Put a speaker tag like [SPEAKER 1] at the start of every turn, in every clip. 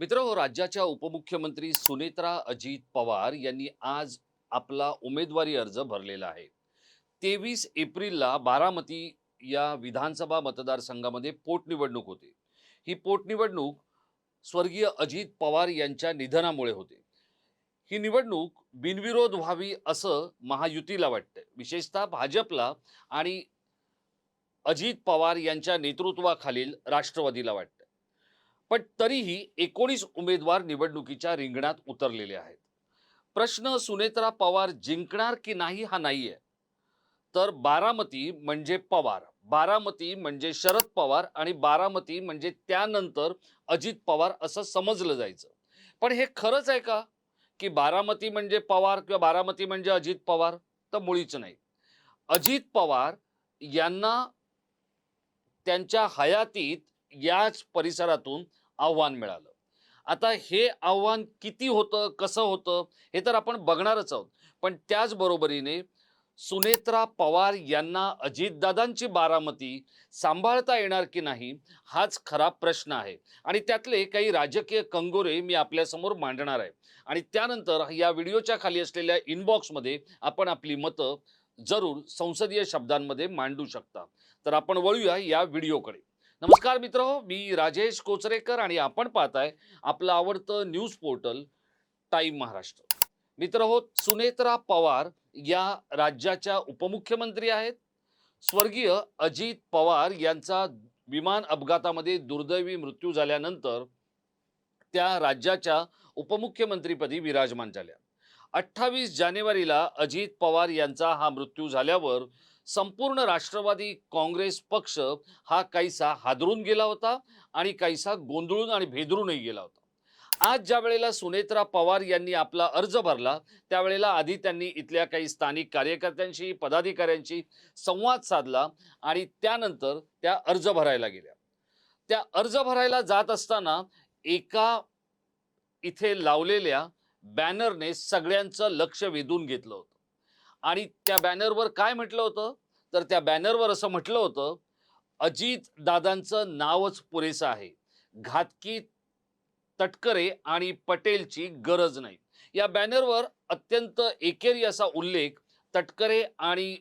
[SPEAKER 1] मित्रांनो, राज्याच्या उपमुख्यमंत्री सुनेत्रा अजित पवार यांनी आज आपला उमेदवारी अर्ज भरलेला आहे. 23 एप्रिलला बारामती या विधानसभा मतदारसंघामध्ये पोटनिवडणूक होते. ही पोटनिवडणूक स्वर्गीय अजित पवार यांच्या निधनामुळे होते. ही निवडणूक बिनविरोध व्हावी असं महायुतीला वाटतंय, विशेषतः भाजपला आणि अजित पवार यांच्या नेतृत्वाखालील राष्ट्रवादीला वाटतं. पण तरीही 19 उमेदवार निवडणुकीच्या रिंगणात उतरलेले आहेत. प्रश्न सुनेत्रा पवार जिंकणार की नाही हा नाहीये, तर बारामती म्हणजे पवार, बारामती म्हणजे शरद पवार आणि बारामती म्हणजे त्यानंतर अजित पवार असं समजलं जायचं. पण हे खरंच आहे का, की बारामती म्हणजे पवार किंवा बारामती म्हणजे अजित पवार? तर मुळीच नाही. अजित पवार यांना त्यांच्या हयातीत याच परिसरातून आव्हान मिळालं. आता हे आव्हान किती होतं, कसं होतं, हे तर आपण बघणारच आहोत. पण त्याच बरोबरीने सुनेत्रा पवार यांना अजितदादांची बारामती सांभाळता येणार की नाही, हाच खरा प्रश्न आहे. आणि त्यातले काही राजकीय कंगोरे मी आपल्यासमोर मांडणार आहे. आणि त्यानंतर या व्हिडिओच्या खाली असलेल्या इनबॉक्समध्ये आपण आपली मतं जरूर संसदीय शब्दांमध्ये मांडू शकता. तर आपण वळूया या व्हिडिओकडे. नमस्कार मित्रहो, मी राजेश कोचरेकर आणि आपण पाहताय आपलं आवडतं न्यूज पोर्टल टाइम महाराष्ट्र. मित्रहो, सुनेत्रा पवार या राज्याच्या उपमुख्यमंत्री आहेत. स्वर्गीय अजित पवार यांचा विमान अपघातामध्ये दुर्दैवी मृत्यू झाल्यानंतर त्या राज्याच्या उपमुख्यमंत्रीपदी विराजमान झाल्या. 28 जानेवारीला अजित पवार यांचा हा मृत्यू झाल्यावर संपूर्ण राष्ट्रवादी काँग्रेस पक्ष हा काहीसा हादरून गेला होता आणि काहीसा गोंधळून आणि भेदरूनही गेला होता. आज ज्या वेळेला सुनेत्रा पवार यांनी आपला अर्ज भरला, त्यावेळेला आधी त्यांनी इथल्या काही स्थानिक कार्यकर्त्यांशी, पदाधिकाऱ्यांशी संवाद साधला आणि त्यानंतर त्या अर्ज भरायला गेल्या. त्या अर्ज भरायला जात असताना एका इथे लावलेल्या बॅनरने सगळ्यांचं लक्ष वेधून घेतलं होतं. आणि त्या बॅनरवर काय म्हटलं होतं, तर त्या बॅनरवर असं म्हटलं होतं, अजित दादांचं नावच पुरेसं आहे, घातकी तटकरे आणि पटेलची गरज नाही. या बॅनरवर अत्यंत एकेरी असा उल्लेख तटकरे आणि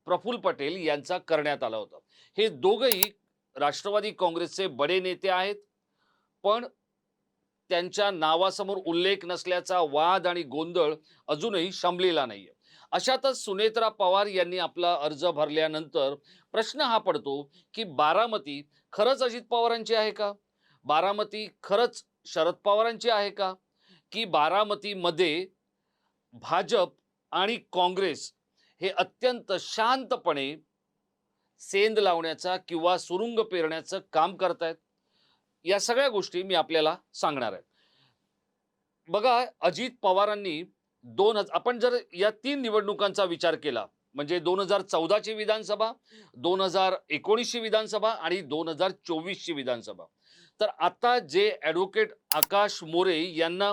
[SPEAKER 1] प्रफुल्ल पटेल यांचा करण्यात आला होता. हे दोघंही राष्ट्रवादी काँग्रेसचे बडे नेते आहेत. पण त्यांच्या नावासमोर उल्लेख नसल्याचा वाद आणि गोंधळ अजूनही शमलेला नाहीये. अशातच सुनेत्रा पवार यांनी आपला अर्ज भरल्यानंतर प्रश्न हा पडतो, की बारामती खरंच अजित पवारांची आहे का? बारामती खरंच शरद पवारांची आहे का? की बारामतीमध्ये भाजप आणि काँग्रेस हे अत्यंत शांतपणे सेंध लावण्याचा किंवा सुरुंग पेरण्याचं काम करतायत? या सगळ्या गोष्टी मी आपल्याला सांगणार आहे. बघा, अजित पवारांनी आपण जर या 3 निवडणुकांचा विचार केला, म्हणजे 2014 ची विधानसभा, 2019 ची विधानसभा आणि 2024 ची विधानसभा. तर आता जे ॲडव्होकेट आकाश मोरे यांना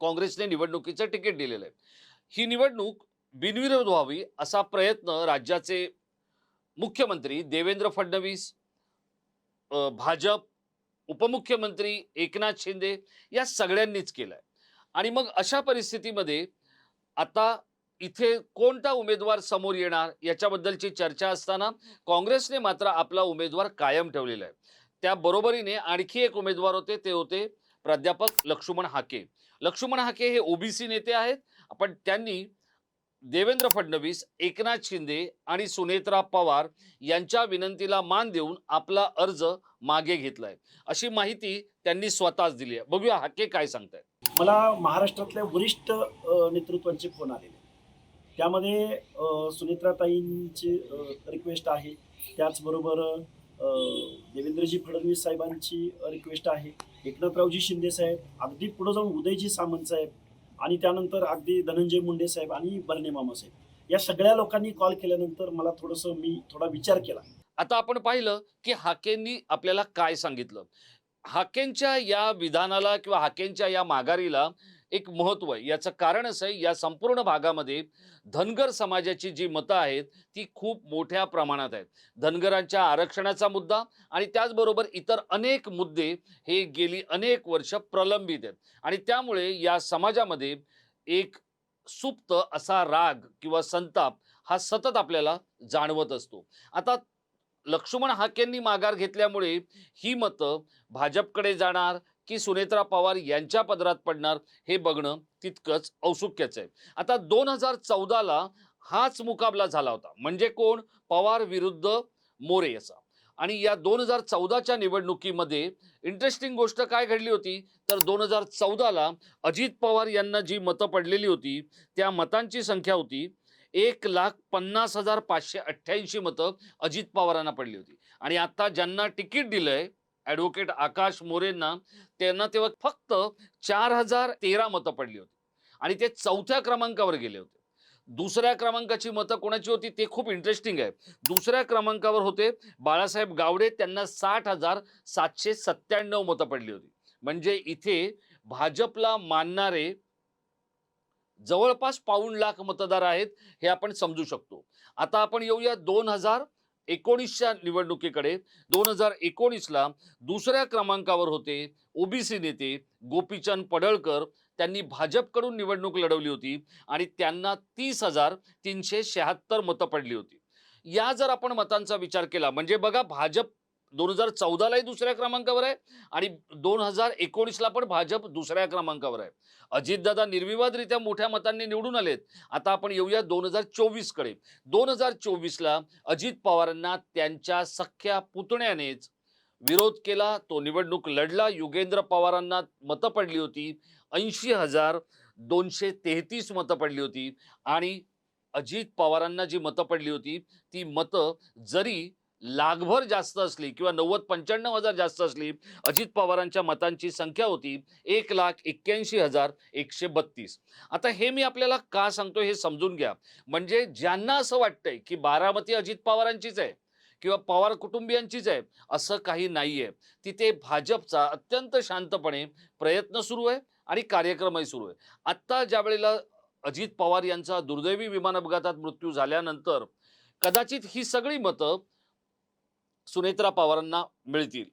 [SPEAKER 1] काँग्रेसने निवडणुकीचं तिकीट दिलेलं आहे. ही निवडणूक बिनविरोध व्हावी असा प्रयत्न राज्याचे मुख्यमंत्री देवेंद्र फडणवीस, भाजप, उपमुख्यमंत्री एकनाथ शिंदे या सगळ्यांनीच केलाय. आणि मग अशा परिस्थितीमध्ये आता इथे कोणता उमेदवार समोर येणार याच्याबद्दलची चर्चा असताना काँग्रेसने मात्र आपला उमेदवार कायम ठेवलेला आहे. त्या बरोबरीने आणखी एक उमेदवार होते, ते होते प्राध्यापक लक्ष्मण हाके. लक्ष्मण हाके हे ओबीसी नेते आहेत. पण त्यांनी देवेंद्र फडणवीस, एकनाथ शिंदे आणि सुनेत्रा पवार यांच्या विनंतीला मान देऊन आपला अर्ज मागे घेतलाय, अशी माहिती त्यांनी स्वतःच दिली आहे. बघूया हाके काय सांगतायत.
[SPEAKER 2] मला महाराष्ट्रातल्या वरिष्ठ नेतृत्वांचे फोन आलेले. त्यामध्ये सुनेत्राताईंची रिक्वेस्ट आहे. त्याचबरोबर देवेंद्रजी फडणवीस साहेबांची रिक्वेस्ट आहे. एकनाथरावजी शिंदे साहेब, अगदी पुढे जाऊन उदयजी सामंत साहेब आणि त्यानंतर अगदी धनंजय मुंडे साहेब आणि बर्ने मामा साहेब, या सगळ्या लोकांनी कॉल केल्यानंतर मला मी थोडा विचार केला.
[SPEAKER 1] आता आपण पाहिलं की हाकेंनी आपल्याला काय सांगितलं. हाकेंच्या या विधानाला किंवा हाकेंच्या या माघारीला एक महत्व आहे. याचं कारण असं आहे, या संपूर्ण भागामध्ये धनगर समाजाची जी मतं आहेत ती खूप मोठ्या प्रमाणात आहेत. धनगरांच्या आरक्षणाचा मुद्दा आणि त्याचबरोबर इतर अनेक मुद्दे हे गेली अनेक वर्ष प्रलंबित आहेत आणि त्यामुळे या समाजामध्ये एक सुप्त असा राग किंवा संताप हा सतत आपल्याला जाणवत असतो. आता लक्ष्मण हाकेंनी माघार घेतल्यामुळे ही मतं भाजपकडे जाणार की सुनेत्रा पवार यांच्या पदरात पडणार हे बघणं तितकंच औत्सुक्याचं आहे. आता 2014ला हाच मुकाबला झाला होता. म्हणजे कोण? पवार विरुद्ध मोरे असा. आणि या 2014च्या निवडणुकीमध्ये इंटरेस्टिंग गोष्ट काय घडली होती, तर 2014ला अजित पवार यांना जी मतं पडलेली होती, त्या मतांची संख्या होती 1,50,588 मतं अजित पवारांना पडली होती. आणि आता ज्यांना तिकीट दिलंय ॲडव्होकेट आकाश मोरेंना, त्यांना तेव्हा फक्त 4,013 मतं पडली होती आणि ते चौथ्या क्रमांकावर गेले होते. दुसऱ्या क्रमांकाची मतं कोणाची होती ते खूप इंटरेस्टिंग आहे. दुसऱ्या क्रमांकावर होते बाळासाहेब गावडे, त्यांना 60,797 मतं पडली होती. म्हणजे इथे भाजपला मानणारे जवळपास पाऊण लाख मतदार आहेत हे आपण समजू शकतो. आता आपण येऊया 2019च्या निवडणुकीकडे. 2019ला दुसऱ्या क्रमांकावर होते ओबीसी नेते गोपीचंद पडळकर. त्यांनी भाजपकडून निवडणूक लढवली होती आणि त्यांना 30,376 मतं पडली होती. या जर आपण मतांचा विचार केला म्हणजे बघा, भाजप 2014लाही दुसऱ्या क्रमांकावर आहे आणि 2019ला पण भाजप दुसऱ्या क्रमांकावर आहे. अजितदादा निर्विवादरित्या मोठ्या मतांनी निवडून आलेत. आता आपण येऊया 2024 कडे. 2024ला अजित पवारांना त्यांच्या सख्या पुतण्यानेच विरोध केला. तो निवडणूक लढला. युगेंद्र पवारांना मतं पडली होती 80,233 मतं पडली होती आणि अजित पवारांना जी मतं पडली होती ती मतं जरी लाखभर जास्त असली किंवा 90-95,000 जास्त असली, अजित पवारांच्या मतांची संख्या होती 1,81,132. आता हे मी आपल्याला का सांगतो हे समजून घ्या. म्हणजे ज्यांना असं वाटतंय की बारामती अजित पवारांचीच आहे किंवा पवार कुटुंबियांचीच आहे, असं काही नाहीये. तिथे भाजपचा अत्यंत शांतपणे प्रयत्न सुरू आहे आणि कार्यक्रमही सुरू आहे. आत्ता ज्या वेळेला अजित पवार यांचा दुर्दैवी विमान अपघातात मृत्यू झाल्यानंतर कदाचित ही सगळी मतं सुनेत्रा पवारांना मिळतील.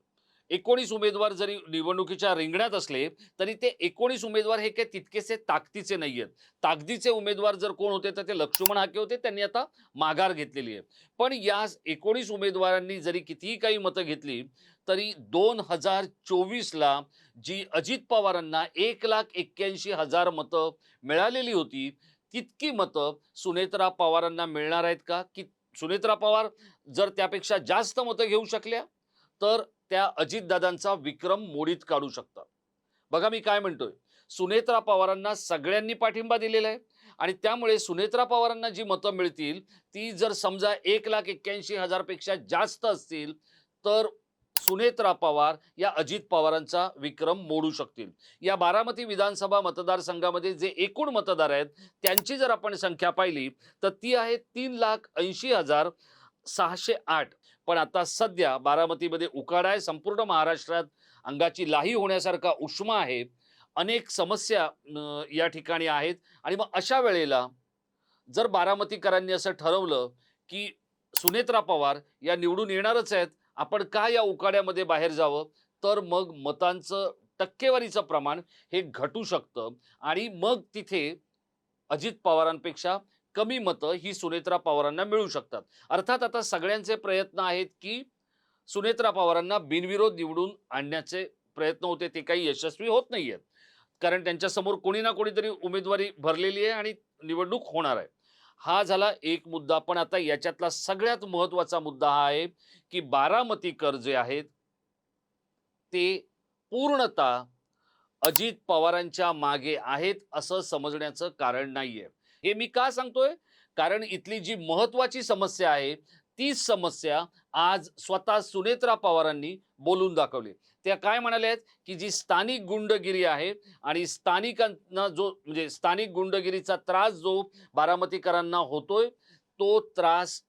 [SPEAKER 1] 19 उमेदवार जरी निवडणुकीच्या रिंगणात असले तरी ते 19 उमेदवार हे काही तितकेसे ताकदीचे नाहीयेत. ताकदीचे उमेदवार जर कोण होते तर ते लक्ष्मण हाके होते. त्यांनी आता माघार घेतलेली आहे. पण या 19 उमेदवारांनी जरी कितीही काही मतं घेतली तरी 2024ला जी अजित पवारांना 1,81,000 मतं मिळालेली होती, तितकी मतं सुनेत्रा पवारांना मिळणार आहेत का? की सुनेत्रा पवार जर त्यापेक्षा जास्त मतं घेऊ शकल्या तर त्या अजितदादांचा विक्रम मोडीत काढू शकतात. बघा मी काय म्हणतोय, सुनेत्रा पवारांना सगळ्यांनी पाठिंबा दिलेला आहे आणि त्यामुळे सुनेत्रा पवारांना जी मतं मिळतील ती जर समजा 1,81,000 पेक्षा जास्त असतील तर सुनेत्रा पवार या अजित पवारांचा विक्रम मोडू शकतील. या बारामती विधानसभा मतदारसंघामध्ये जे एकूण मतदार आहेत त्यांची जर आपण संख्या पाहिली तर ती आहे 3,80,608. पण आता सध्या बारामतीमध्ये उकाडा आहे. संपूर्ण महाराष्ट्रात अंगाची लाही होण्यासारखा उष्मा आहे. अनेक समस्या या ठिकाणी आहेत आणि मग अशा वेळेला जर बारामतीकरांनी असं ठरवलं की सुनेत्रा पवार या निवडून येणारच आहेत, आपण का या उकाड्यामध्ये बाहेर जावं, तर मग मतांचं टक्केवारीचं प्रमाण हे घटू शकतं आणि मग तिथे अजित पवारांपेक्षा कमी मतं ही सुनेत्रा पवारांना मिळू शकतात. अर्थात आता सगळ्यांचे प्रयत्न आहेत की सुनेत्रा पवारांना बिनविरोध निवडून आणण्याचे प्रयत्न होते, ते काही यशस्वी होत नाहीयेत. कारण त्यांच्यासमोर कोणी ना कोणीतरी उमेदवारी भरलेली आहे आणि निवडणूक होणार आहे. हा झाला एक मुद्दा. पण आता याच्यातला सगळ्यात महत्त्वाचा मुद्दा हा आहे की बारामतीकर जे आहेत ते पूर्णतः अजित पवारांच्या मागे आहेत असं समजण्याचं कारण नाहीये. हे मी का सांगतोय? कारण इथली जी महत्वाची समस्या आहे तीच समस्या आज स्वतः सुनेत्रा पवारांनी बोलून दाखवली. त्या काय म्हणाल्या आहेत की जी स्थानिक गुंडगिरी आहे आणि स्थानिकांना जो म्हणजे स्थानिक गुंडगिरीचा त्रास जो बारामतीकरांना होतोय तो त्रास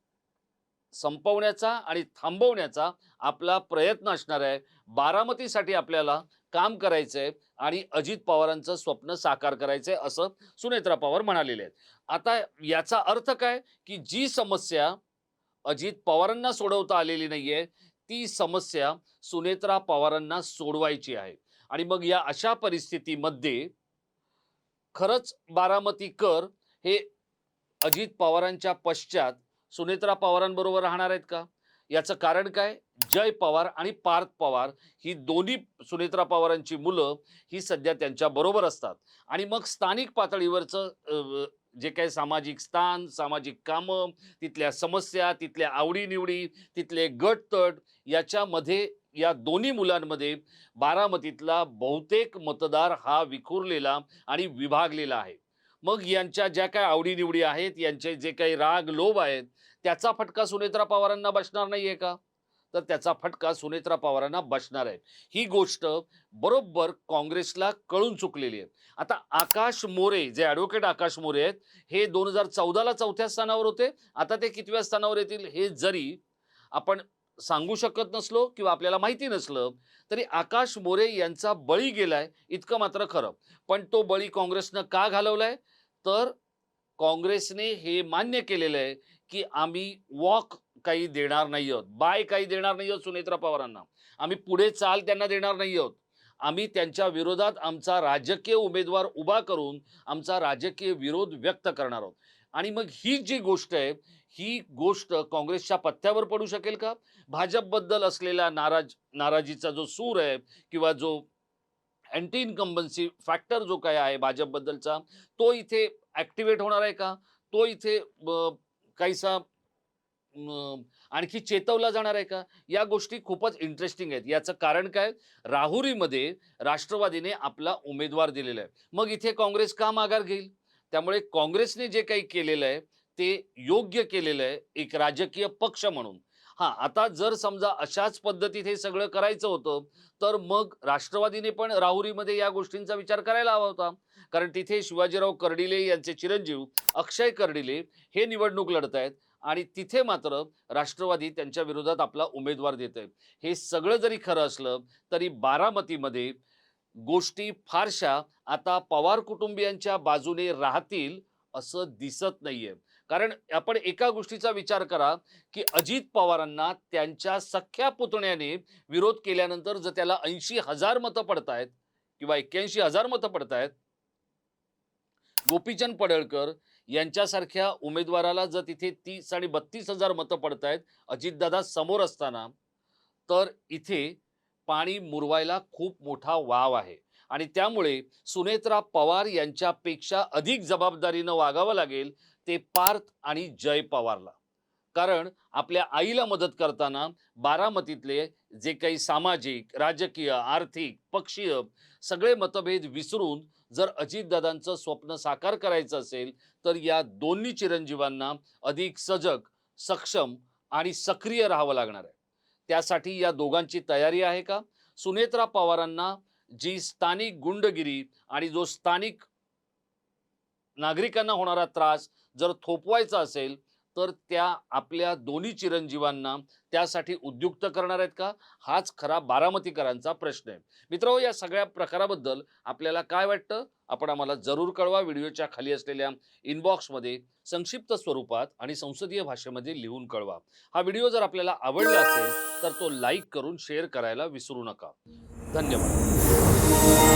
[SPEAKER 1] संपवण्याचा आणि थांबवण्याचा आपला प्रयत्न असणार आहे. बारामतीसाठी आपल्याला काम करायचंय आणि अजित पवारांचं स्वप्न साकार करायचंय असं सुनेत्रा पवार म्हणालेले आहेत. आता याचा अर्थ काय, की जी समस्या अजित पवारांना सोडवता आलेली नाहीये, ती समस्या सुनेत्रा पवारांना सोडवायची आहे. आणि मग या अशा परिस्थितीमध्ये खरंच बारामतीकर हे अजित पवारांच्या पश्चात सुनेत्रा पवारांबरोबर राहणार आहेत का? याचं कारण काय? जय पवार आणि पार्थ पवार ही दोन्ही सुनेत्रा पवारांची मुलं ही सध्या त्यांच्या बरोबर असतात. आणि मग स्थानिक पातळीवरचं जे काही सामाजिक स्थान, सामाजिक कामं, तिथल्या समस्या, तिथल्या आवडी-निवडी, तिथले गट-तट याच्यामध्ये या दोन्ही मुलांमध्ये बारामतीतला बहुतेक मतदार हा विखुरलेला आणि विभागलेला आहे. मग यांच्या ज्या काही आवडी-निवडी आहेत, यांचे जे काही राग, लोभ आहेत, त्याचा फटका सुनेत्रा पवारांना बसणार नाहीये का? तर त्याचा फटका सुनेत्रा पवारांना बसणार आहे. ही गोष्ट बरोबर काँग्रेसला कळून चुकलेली आहे. आता आकाश मोरे, जे ॲडव्होकेट आकाश मोरे आहेत, हे 2014 ला 4थ्या स्थानावर होते. आता ते कितव्या स्थानावर येतील हे जरी आपण सांगू शकत नसलो किंवा आपल्याला माहिती नसलं, तरी आकाश मोरे यांचा बळी गेलाय इतकं मात्र खरं. पण तो बळी काँग्रेसनं का घालवलाय? तर काँग्रेसने हे मान्य केलेलं आहे, की आम्ही वॉक काही देणार नाही आहोत, बाय काही देणार नाही आहोत सुनेत्रा पवारांना. आम्ही पुढे चाल त्यांना देणार नाही आहोत. आम्ही त्यांच्या विरोधात आमचा राजकीय उमेदवार उभा करून आमचा राजकीय विरोध व्यक्त करणार आहोत. आणि मग ही जी गोष्ट आहे, ही गोष्ट काँग्रेसच्या पथ्यावर पडू शकेल का? भाजपबद्दल असलेला नाराजीचा जो सूर आहे किंवा जो अँटी इन्कम्बन्सी फॅक्टर जो काय आहे भाजपबद्दलचा, तो इथे ॲक्टिव्हेट होणार आहे का? तो इथे काहीसा आणखी चेतवला जाणार आहे का? या गोष्टी खूपच इंटरेस्टिंग आहेत. याचं कारण काय? राहुरीमध्ये राष्ट्रवादीने आपला उमेदवार दिलेला आहे. मग इथे काँग्रेस का माघार घेईल? त्यामुळे काँग्रेसने जे काही केलेलं आहे ते योग्य केलेलं आहे एक राजकीय पक्ष म्हणून. हां, आता जर समजा अशाच पद्धतीत हे सगळं करायचं होतं, तर मग राष्ट्रवादीने पण राहुरीमध्ये या गोष्टींचा विचार करायला हवा होता. कारण तिथे शिवाजीराव कर्डिले यांचे चिरंजीव अक्षय कर्डिले हे निवडणूक लढत आहेत आणि तिथे मात्र राष्ट्रवादी त्यांच्या विरोधात आपला उमेदवार देत आहे. हे सगळं जरी खरं असलं तरी बारामतीमध्ये गोष्टी फारशा आता पवार कुटुंबियांच्या बाजूने राहतील असं दिसत नाहीये. कारण आपण एका गोष्टीचा विचार करा, की अजित पवारांना त्यांच्या सख्ख्या पुतण्याने विरोध केल्यानंतर जर त्याला 80,000 मतं पडतायत किंवा 81,000 मतं पडतायत, गोपीचंद पडळकर यांच्यासारख्या उमेदवाराला जर तिथे 30 आणि 32,000 मतं पडतायत अजितदादा समोर असताना, तर इथे पाणी मुरवायला खूप मोठा वाव आहे. आणि त्यामुळे सुनेत्रा पवार यांच्यापेक्षा अधिक जबाबदारीनं वागावं लागेल ते पार्थ आणि जय पवारला. कारण आपल्या आईला मदत करताना बारामतीतले जे काही सामाजिक, राजकीय, आर्थिक, पक्षीय सगळे मतभेद विसरून जर अजितदादांचं स्वप्न साकार करायचं असेल, तर या दोन्ही चिरंजीवांना अधिक सजग, सक्षम आणि सक्रिय राहावं लागणार आहे. त्यासाठी या दोघांची तयारी आहे का? सुनेत्रा पवारांना जी स्थानिक गुंडगिरी आणि जो स्थानिक नागरिकांना होणारा त्रास जर थोपवायचा असेल, तर त्या आपल्या दोन्ही चिरंजीवांना त्यासाठी उद्युक्त करणार आहेत का? हाच खरा बारामतीकरांचा प्रश्न आहे. मित्रांनो, या सगळ्या प्रकाराबद्दल आपल्याला काय वाटतं? आपण आम्हाला जरूर कळवा. व्हिडिओच्या खाली असलेल्या इनबॉक्समध्ये संक्षिप्त स्वरूपात आणि संसदीय भाषेमध्ये लिहून कळवा. हा व्हिडिओ जर आपल्याला आवडला असेल तर तो लाईक करून शेअर करायला विसरू नका. धन्यवाद.